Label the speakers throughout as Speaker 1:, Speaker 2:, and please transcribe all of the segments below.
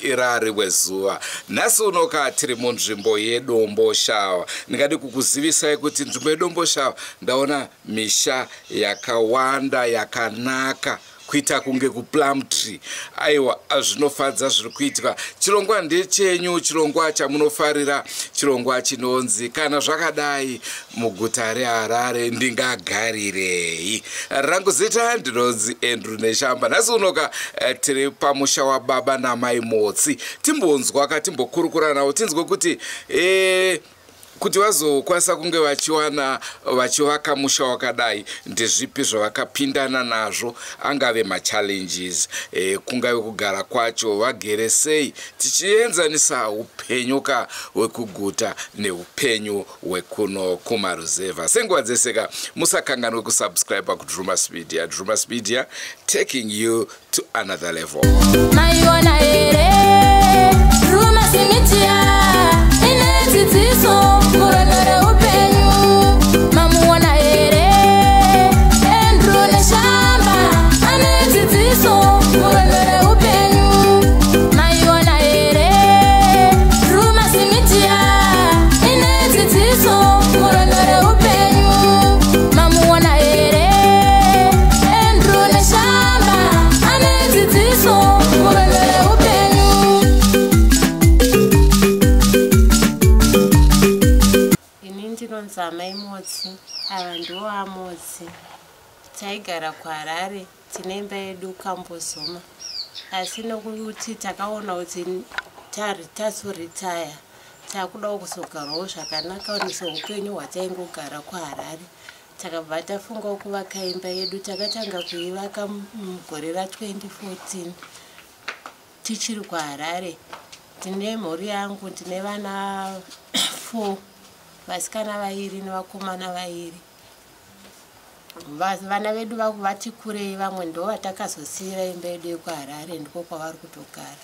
Speaker 1: Irari wezuva nhasi unoka tiri munzvimbo yedombo shawa. Ndingadi kukuzivisai kuti nzvimbo yedombo shawa ndaona misha yakawanda yakanaka kuita kunge kuplum tree. Aiwa, zvinofadza zviri kuitika. Chirongwa ndechenyu, chirongwa chamunofarira, chirongwa chinonzi kana zvakadai muguta reHarare ndingagarirei. Rangu zita ndinonzi Andrew Neshamba. Nhasi unoka tiri pamusha wababa namai Motsi. Timbonzwa katimbokurukura navo tinzwe kuti kuti vazokwanisa kunge vachiwana vachivaka musha wakadai ndezvipi zvavakapindana nazvo, angave machallenges, kungave kugara kwacho, vagere sei, tichienzanisa upenyu hwekuguta neupenyu hwekuno kumaruzevha. Senguva dzese musakanganwe kusubscribe kuDrumas Media. Drumas Media, taking you to another level.
Speaker 2: Maiona Drumas Media, inedzidziso muronore upenyu. Mamuona Andrew Neshamba, anedzidziso muronore upenyu. Maiona Drumas Media, inedzidziso muronore upenyu. Mamuona Andrew Neshamba, anedzidziso muronore upenyu. Ndinonzi Motsi, ava ndivo Motsi. Taigara kuHarare, tine imba yedu Kambozoma. Asi nokuti takaona kuti tazoritaya, takuda kuzogarawo zvakanaka neseupenyu hwataingogara kuHarare. Takabva tafunga kuvaka imba yedu. Takatanga kuivaka mugore ra2014 tichiri kuHarare. Tine mhuri yangu, tine vana 4, vasikana vaviri nevakomana vaviri. Vana vedu vati kurei, vamwe ndo vatakazosiyira imba yedu yekuHarare, ndiko kwavari kutogara.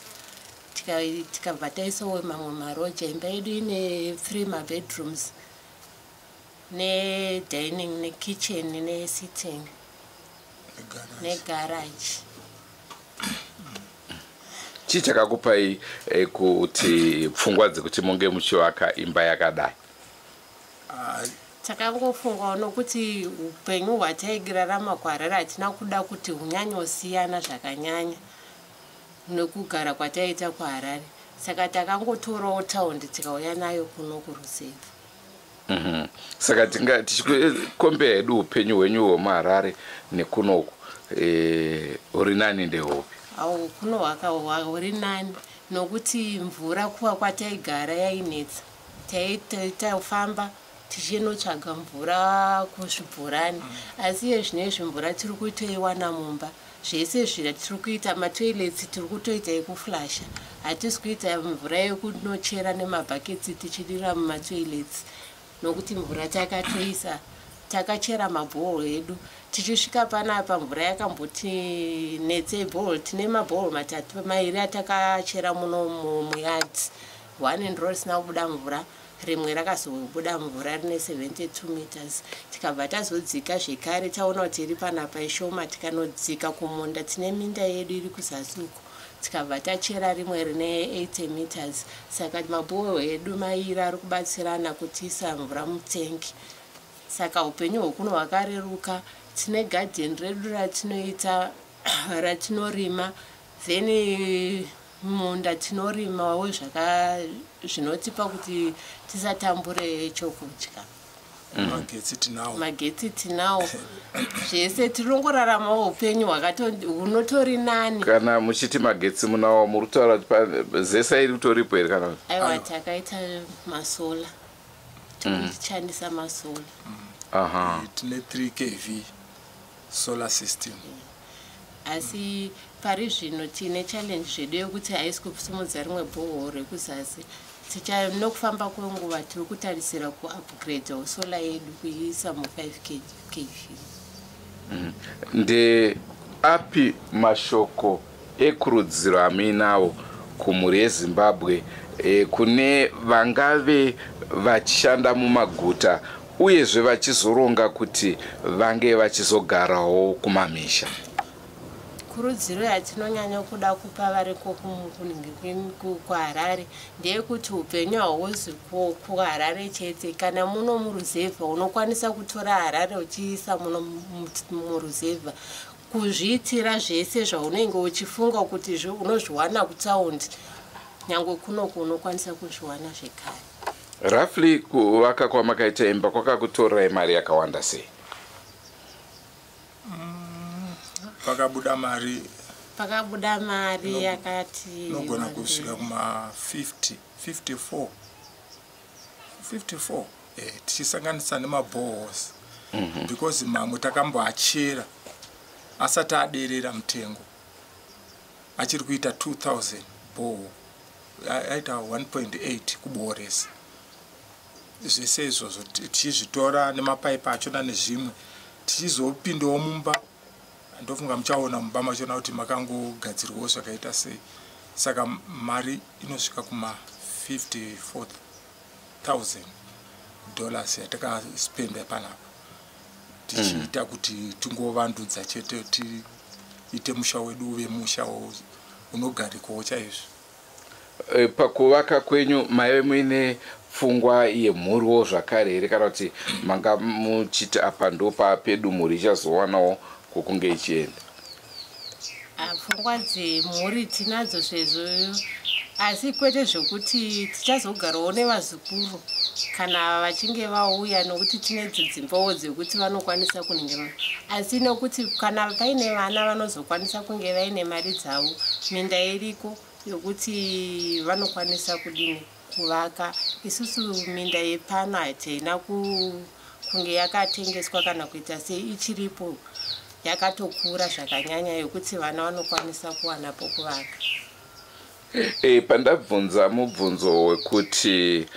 Speaker 2: Tikabva taisowo mamwe maroja. Imba yedu ine 3 mabedrooms nedining nekitchen nesitting negarage.
Speaker 1: Chii chakakupai kuti pfungwa dzekuti munge muchivaka imba yakadai?
Speaker 2: Takangofunga nokuti upenyu hwataigirarama kuHarare hatina kuda kuti hunyanyosiyana zvakanyanya nokugara kwataita kuHarare. Saka takangotorawo taundi tikauya nayo kuno kuRusevha.
Speaker 1: Saka tichikombera hedu upenyu hwenyu hwemuHarare nekunoku, huri nani ndehupi?
Speaker 2: Kuno huri nani nokuti mvura kuva kwataigara yainetsa. Taifamba tichinotsvaga mvura kuzvibhorani. Asi zvinezvi mvura tiri kutoiwana mumba. Zvese zvira tiri kuita matoilets tiri kutoita ekuflasha. Hatisi kuita mvura yekunochera nemabhaketsi tichidira mumatoilets. Nokuti mvura takatoisa, takachera mabhoro edu. Tichisvika panapa mvura yakamboti netsei bhoro. Tine mabhoro matatu mairi atakachera muno muyadzi. 1 ndiro risina kubuda mvura. rimwe rakazobuda mvura rine 72 meters. Tikabva tazodzika zvekare taona kuti iri panapa ishoma, tikanodzika kumunda tine minda yedu iri kuzasi uko, tikabva tachera rimwe rine 80 meters. Saka mabhohoro edu mairi ari kubatsirana kutiisa mvura mutengi. Saka upenyu hwekuno hwakareruka. Tine garden redu ratinoita ratinorima, then munda tinorimawo zvinotipa kuti tisatambure chokudya. Magetsi tinawo. Zvese tirongoraramawo upenyu hunotori nani.
Speaker 1: Kana muchiti magetsi munawo murutaura kuti zese iri kutoripo here kana?
Speaker 2: Aiwa, takaita masola. Tichandisa masola.
Speaker 3: Tine 3 kV solar system.
Speaker 2: Asi pari zvino tine challenge zvedu yekuti haisi kusimudza rimwe bhohoro rekuzasi. Nokufamba kwenguva tiri kutarisira kuupgrade sola yedu kuiisa mu5 kV.
Speaker 1: Ndeapi mashoko ekurudziro amuinawo kumhuri yeZimbabwe kune vangave vachishanda mumaguta uyezve vachizoronga kuti vange vachizogarawo kumamisha?
Speaker 2: Kurudziro yatinonyanya kuda kupa vari kuHarare ndeyekuti upenyu hauzi kuHarare chete. Kana muno muruzevha unokwanisa kutora Harare uchiisa muno muruzevha, kuzviitira zvese zvaunenge uchifunga kuti unozviwana kutaundi, nyangwe kunoku unokwanisa kuzviwana zvekare.
Speaker 1: Roughly kuvaka kwamakaita imba kwakakutorai mari yakawanda sei?
Speaker 3: Pakabuda mari
Speaker 2: yakati
Speaker 3: nogona kusvika kuma 54 tichisanganisa nemabohos, because mamwe takamboachera asati aderera mutengo, achiri kuita 2000 boho, aita 1.8 kubohoresa. Zvese izvozvo tichizvitora nemapaipi achona nezvimwe, tichizopindawo mumba. Ndofunga muchaona mumba machona kuti makangogadzirwawo zvakaita sei. Saka mari inosvika kuma $54,000 yatakasipenda panapa, tichiita kuti tingovandudzwa chete, tiite musha wedu uve musha unogarikawo chaizvo.
Speaker 1: Pakuvaka kwenyu maive muine pfungwa yemhuriwo zvakare here, kana kuti manga muchiti apa ndopa pedu mhuri ichazowanawo kukunge ichienda?
Speaker 2: Pfungwa dzemhuri tinadzo zvezvo, asi kwete zvokuti tichazogarawo nevazukuru kana vachinge vauya, nokuti tine dzimbawo dzekuti vanokwanisa kuningirwa. Asi nokuti kana paine vana vanozokwanisa kunge vaine mari dzavo, minda iriko yokuti vanokwanisa kuvaka. Isusu minda yepano hatina kunge yakatengeswa kana kuita sei, ichiripo yakatokura zvakanyanya yokuti vana vanokwanisa kuwana pokuvaka.
Speaker 1: Pandabvunza mubvunzo wekuti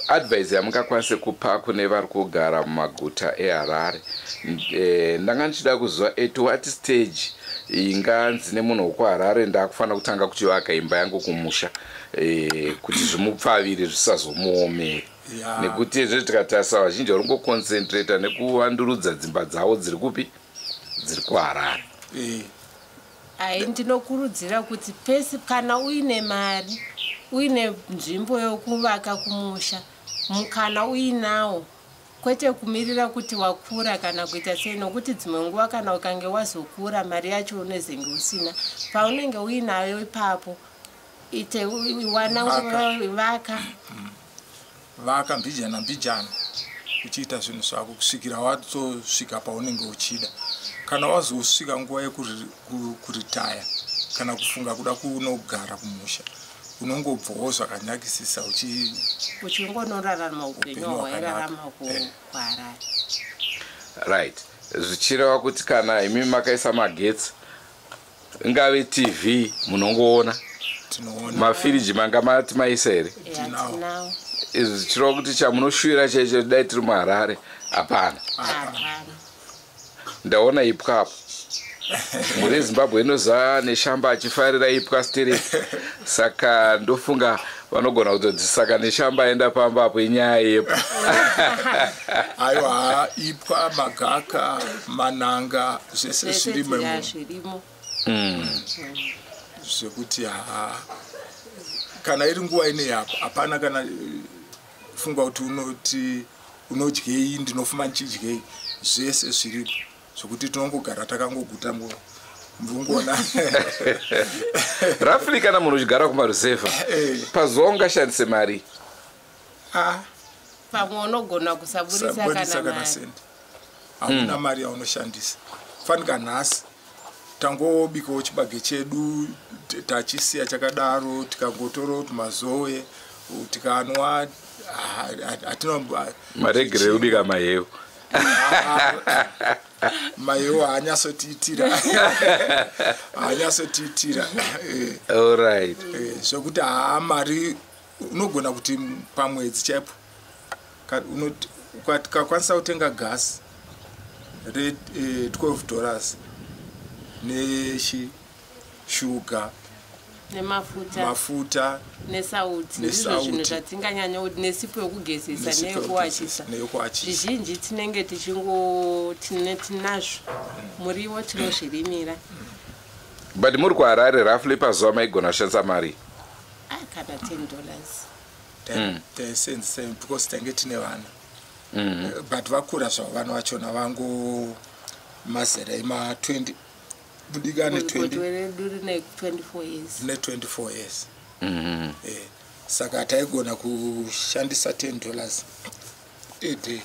Speaker 1: advice yamungakwanise kupa kune vari kugara mumaguta eHarare, ndanga ndichida kuziva at what stage inganzi nemunhu wekuHarare ndakufanira kutanga kuchivaka imba yangu kumusha, kuti zvimupfavire zvisazomuomera. Nekuti izvo tikatarisa vazhinji vari kungoconcentrata nekuvandurudza dzimba dzavo dziri kupi? Dziri kuHarare.
Speaker 2: Ndinokurudzira kuti pese kana uine mari, uine nzvimbo yokuvaka kumusha, kana uinawo, kwete kumirira kuti wakura kana kuita sei, nokuti dzimwe nguva kana ukange wazokura mari yacho unezenge usina, paunenge uinayo ipapo ite wana
Speaker 3: vaka mbijana uchiita zvinhu zvako kusvikira watosvika paunenge uchida. Kana wazosvika nguva yekuritaya kana kufunga kuda kunogara kumusha, unongobvawo zvakanyakisisa
Speaker 2: uchingonorarama upenyu hwairarama kuHarare.
Speaker 1: Right. Zvichireva kuti kana imi makaisa magetsi, ingave TV munongoona, mafiriji manga mati maisa here?
Speaker 2: Tinawo.
Speaker 1: Izvi zvichireva kuti chamunoshuvira chaicho dai tiri muHarare hapana. Ndaona ipwa apo. Muri Zimbabwe inoza neshamba achifarira ipwa stereki. Saka ndofunga vanogona kutodzisaka neshambaenda pamba apo inyaya yepo.
Speaker 3: Aiwa, ipwa, magaka, mananga, zvese zvirimo. Zvekuti kana iri nguva ine yapo hapana kana funga kuti unoti unodyei ndinofuma ndichidyei, zvese zviripo zvokuti tinongogara takangoguta mbungona.
Speaker 1: Roughly kana munhu uchigara kumaruzevha pazuva ungashandise mari?
Speaker 2: Pamwe unogona kusaburisa kana
Speaker 3: sendi. Hamuna mari yaunoshandisa. Fanika nhasi tangobikawo chibage chedu tachisiya chakadaro, tikangotoro tumazowe tikanwa, hatina
Speaker 1: maregere ekubika mahewu.
Speaker 3: Mahewu haanyasotiitira.
Speaker 1: All right.
Speaker 3: Zvokuti mari unogona kuti pamwedzi chaipo ukakwanisa kutenga gasi $12 neshuga nemafuta
Speaker 2: nesauti, ndizvo zvinhu zvatinganyanya kuti nesipo yokugezesa neyokuwachisa. Zvizhinji tinenge tinazvo, muriwo tinozvirimira.
Speaker 1: But muri kuHarare roughly pazuva maigona kushandisa mari?
Speaker 2: Kana
Speaker 3: $10 because tange tine vana. But vakura zvavo vana vachona vangu mazera ima 20 budika ne 24 years. Saka taigona kushandisa $10 a day.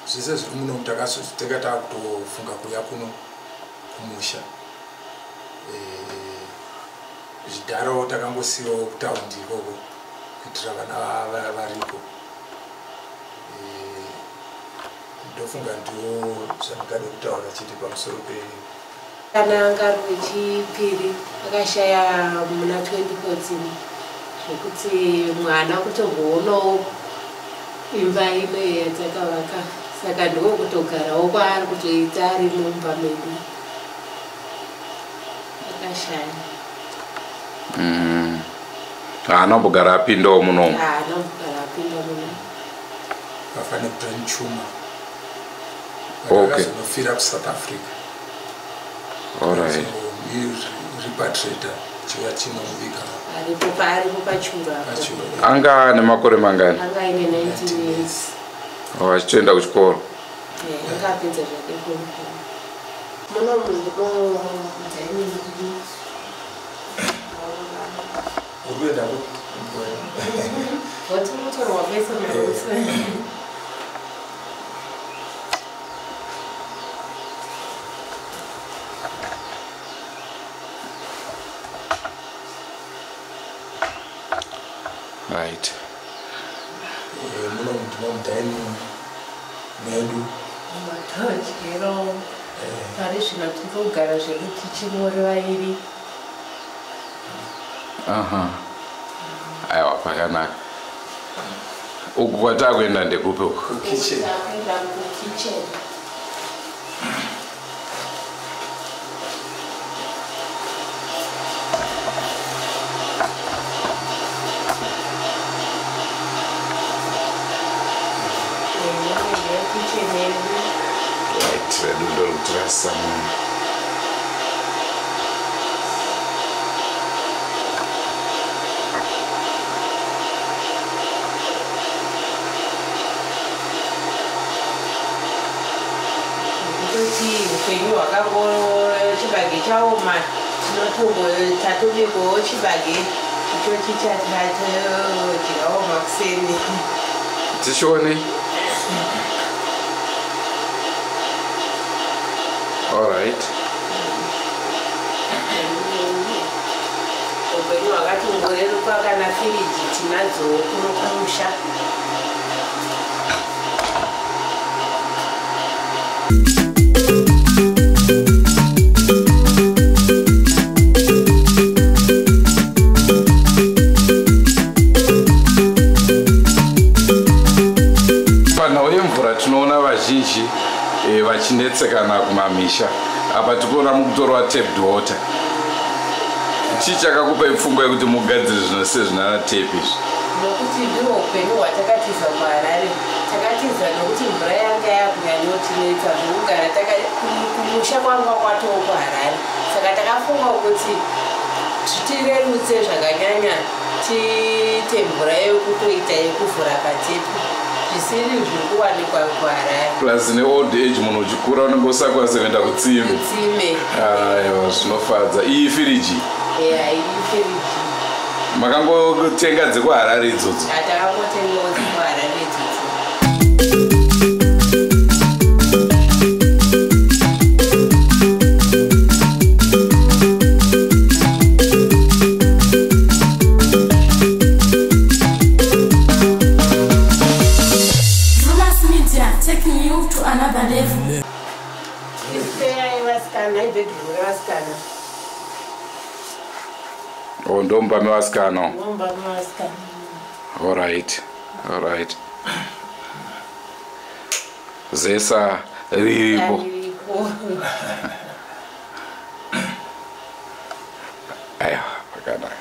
Speaker 3: Zvese zviri muno takatanga takutofunga kuya kuno kumusha. Zvidharo takangosiyiwawo kutaundi ikoko kuitira vana varipo. Ndofunga ndiwo zvandingade kutaura chiti pamusoro pe
Speaker 2: kana ngaro yechipiri akashaya muna 2014 zvekuti mwana kutogoonawo imba ine yatakavaka, saka ndiko kutogarawo kwaari kutoita ari mumba medu. Akashaya.
Speaker 1: Haana kumbogara apindawo munomu?
Speaker 2: Haana kumbogara apinda munomu.
Speaker 3: Vafane kutora Chuma.
Speaker 1: Okay.
Speaker 3: Vakazonofira kuSouth Africa.
Speaker 1: All right.
Speaker 3: Repatriator chiya chinomuviga.
Speaker 2: Aripo pachura.
Speaker 1: Anga nemakore mangani?
Speaker 2: Anga ine 19 years.
Speaker 1: Achitoenda kuchikoro?
Speaker 2: Akapedza zvake kuchikoro. Munomu ndiko mudzaini mudu.
Speaker 3: Urikuenda
Speaker 2: Watomutorwa pesa marusa.
Speaker 1: Right.
Speaker 3: Munomu ndimo mudzaini medu.
Speaker 2: Matachero. Pari zvino tikogara zvedu tichimori vairi.
Speaker 1: Aiwa, pakanaka. Uku kwatakuenda ndekupi uku?
Speaker 3: Kitchen.
Speaker 1: Right, ndo kutrasa munhu.
Speaker 2: Upenyu hwakango chibage chaoma, tatobikawo chibage icho chichatatodyrawo makuseni
Speaker 1: tichione. Alright.
Speaker 2: upenyu hwakatongoreruka kana firiji tinadzowo kuno kumusha.
Speaker 1: Panhau yemvura tinoona vazhinji vachinetsekana kumamisha. Apa tikuona mukutorwa tapped water. Chii chakakupa pfungwa yekuti mugadzire zvinhu sezvinana tape izvi?
Speaker 2: Nokuti ndihwo upenyu hwatakatiza kuHarare. Takatiza nokuti mvura yanga yakunyanyotinetsa zvokugara kumusha kwanga kwatowo kuHarare. Saka takafunga kuti tirerutse zvakanyanya tiite mvura yekutoita yekuvhura patepi. Zvisiri zviri kuwanikwa kuHarare.
Speaker 1: Plus neold age munhu uchikura unenge usakwanisa kuenda kutsime. Aiwa, zvinofadza. Iyi firiji?
Speaker 2: Eya, iyi firiji.
Speaker 1: Makangotenga dzekuHarare idzodzo?
Speaker 2: Takangotengawo dzekuHarare idzodzo.
Speaker 4: Taking you to another level.
Speaker 1: Oh, ndomba mevasikana.
Speaker 2: Ndomba mevasikana.
Speaker 1: All right. All right. Zesa riripo. Aiwa, pakanaka.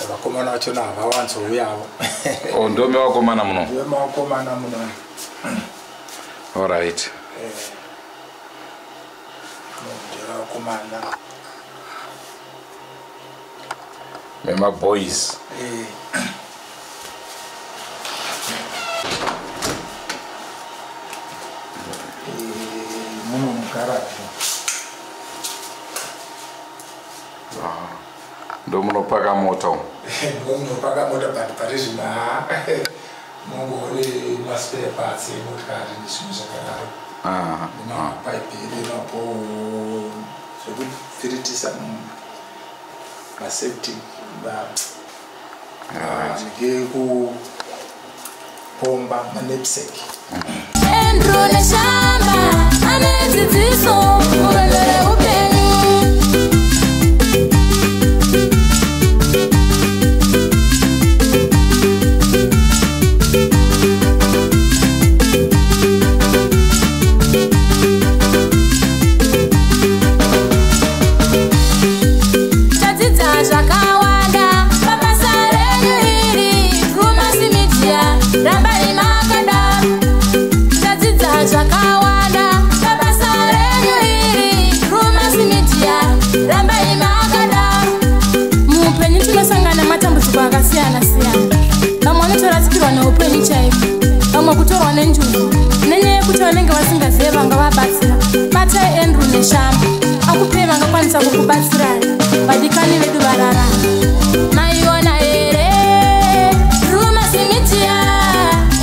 Speaker 3: Vakomana vacho havawanzouyawo.
Speaker 1: Oh, ndo mevakomana muno?
Speaker 3: Ndiwe vakomana muno.
Speaker 1: All right.
Speaker 3: Ndiwe vakomana.
Speaker 1: Mema boys.
Speaker 3: Muno mugaraji.
Speaker 1: Ndo munopaka mota umu?
Speaker 3: Ndo munopaka mota pari zvino mungori maspare parts emotikari nezvinhu zvakadaro. Nemapaipi iripo zvekufiritiza masafety ngekupomba manepsec.
Speaker 4: Endro neshamba anedzidziso murondere upenyu. Akasiyana siyana. Vamwe vanotorasikirwa neupenyu chaiko, vamwe kutorwa nenjodzi nenyaya yekuti vanenge vasingazive vanga vabatsira. Batai Andrew neshamba akupei vangakwanisa kukubatsirai. Vadikani vedu varara maiona here Ruma Simitia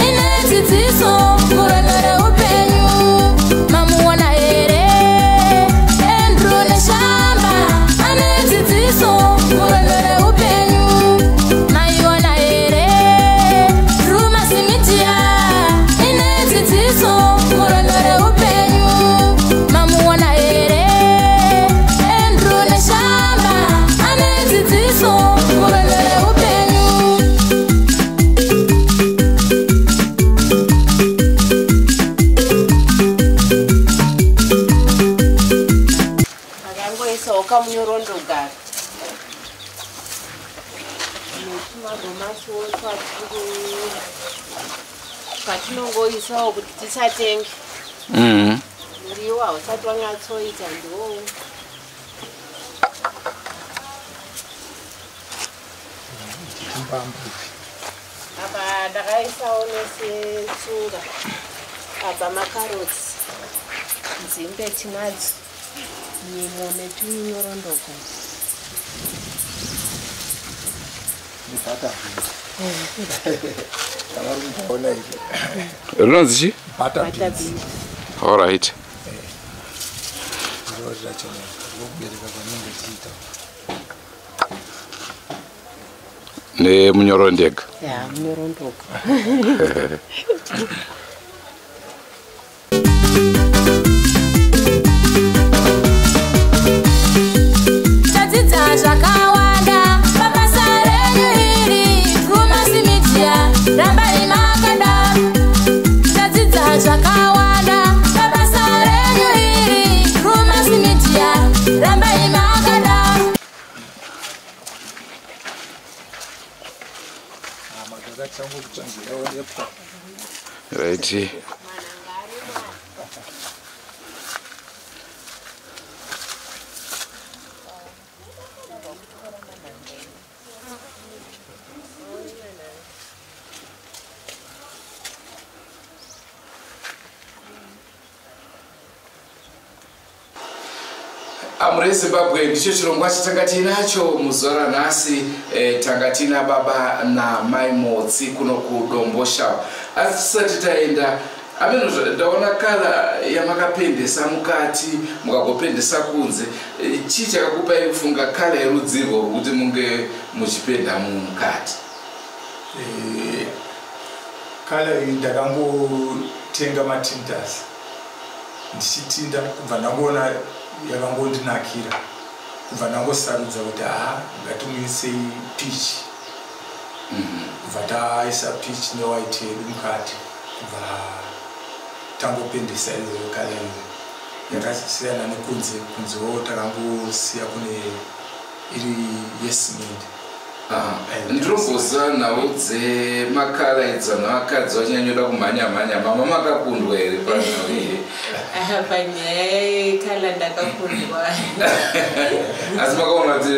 Speaker 4: ine dzidziso murondere upenyu. Mamuona here Andrew neshamba ane dzidziso murondere upenyu. Maiona here Ruma Simitia ine dzidziso
Speaker 2: madomasi patinongoisawo kuti tisatenge muriwo hausati wanyatsoita ndiwo apa ndakaisawo nesetsunga apa makarotsi nzimbe tinadzo nyimo netunyorondogo
Speaker 1: rinonzi chi? Alright. Nemunyorondega?
Speaker 2: Ya, munyorondoga.
Speaker 4: Zvakawanda pabasa renyu iri Rumasi Media rambai makadaro. Tadzidza zvakawanda pabasa renyu iri Rumasi Media rambai makadaro.
Speaker 1: Right. Amure Zimbabwe ndicho chirongwa chatanga tinacho muzuva ranhasi. Tanga tina baba namai Motsi kuno kuDombosha. Asi tisati taenda ameno ndaona kala yamakapendesa mukati mukagopendesa kunze. Chii chakakupai kufunga kala yerudzirwo rwekuti munge muchipenda mukati?
Speaker 3: Kala iyi ndakangotenga matindasi ndichitinda kubva ndangoona yakangondinakira kubva ndangosarudza kuti ngatimuisei pichi kubva taisa pichi newaiti yedu mukati kubva tangopendesa iyoyo kala iyo yakasiyana nekunze. Kunzewo takangosiya kune iri yesimende.
Speaker 1: Ndinombozana nawo dzemakala edzana vakadzi vachinyanyoda kumhanya-mhanya. Mama makakundwa here pano here?
Speaker 2: Panyaya yekala ndakakundwa.
Speaker 1: Asi makaona kuti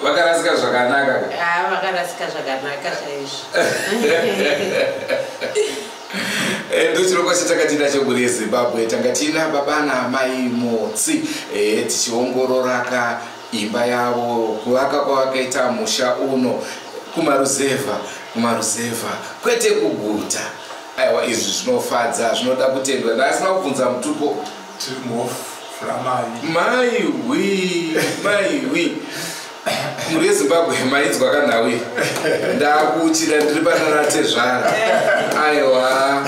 Speaker 1: vakarasika zvakanaka?
Speaker 2: Vakarasika zvakanaka chaizvo.
Speaker 1: Ndochirongwa chatakatina chemhuri yeZimbabwe. Tanga tina baba namai Motsi tichiongorora imba yavo, kuvaka kwavakaita musha uno kumaruzevha kwete kuguta. Aiwa, izvi zvinofadza, zvinoda kutendwa. Ndasina kubvunza mutupo mai mhuri yeZimbabwe mainzwa kanhawi ndakuchira ndiri panaratezvara. Aiwa,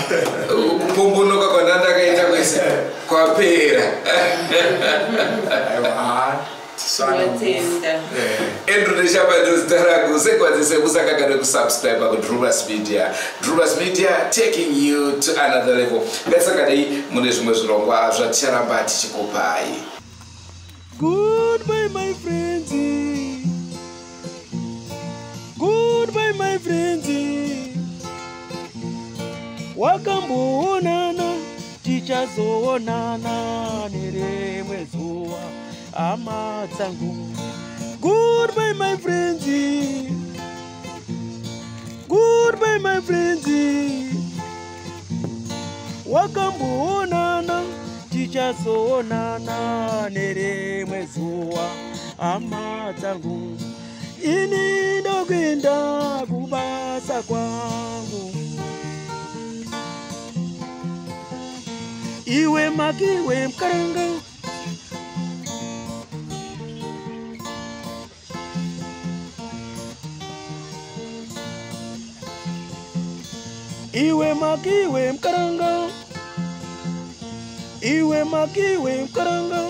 Speaker 1: kupombonoka kwandandakaita kwese kwapera. Andrew Neshamba ndozita rangu. Sekwazise kusakagare kusubscribe kuDrubas Media. Drubas Media taking you to another level. Ngatisakadei mune zvimwe zvirongwa zvaticharamba tichikupai.
Speaker 5: Goodbye my friends. Goodbye my friends. Wakamboonana tichazoonana nerimwe zuva. Ama dzangu. Goodbye my friends. Goodbye my friends. Wakamboonana tichazoonana nerimwe zuva. Ama dzangu. Ini ndokwenda kubasa kwangu. Iwe makiwe mkaranga. Iwe makiwe mkaranga. Iwe makiwe mkaranga.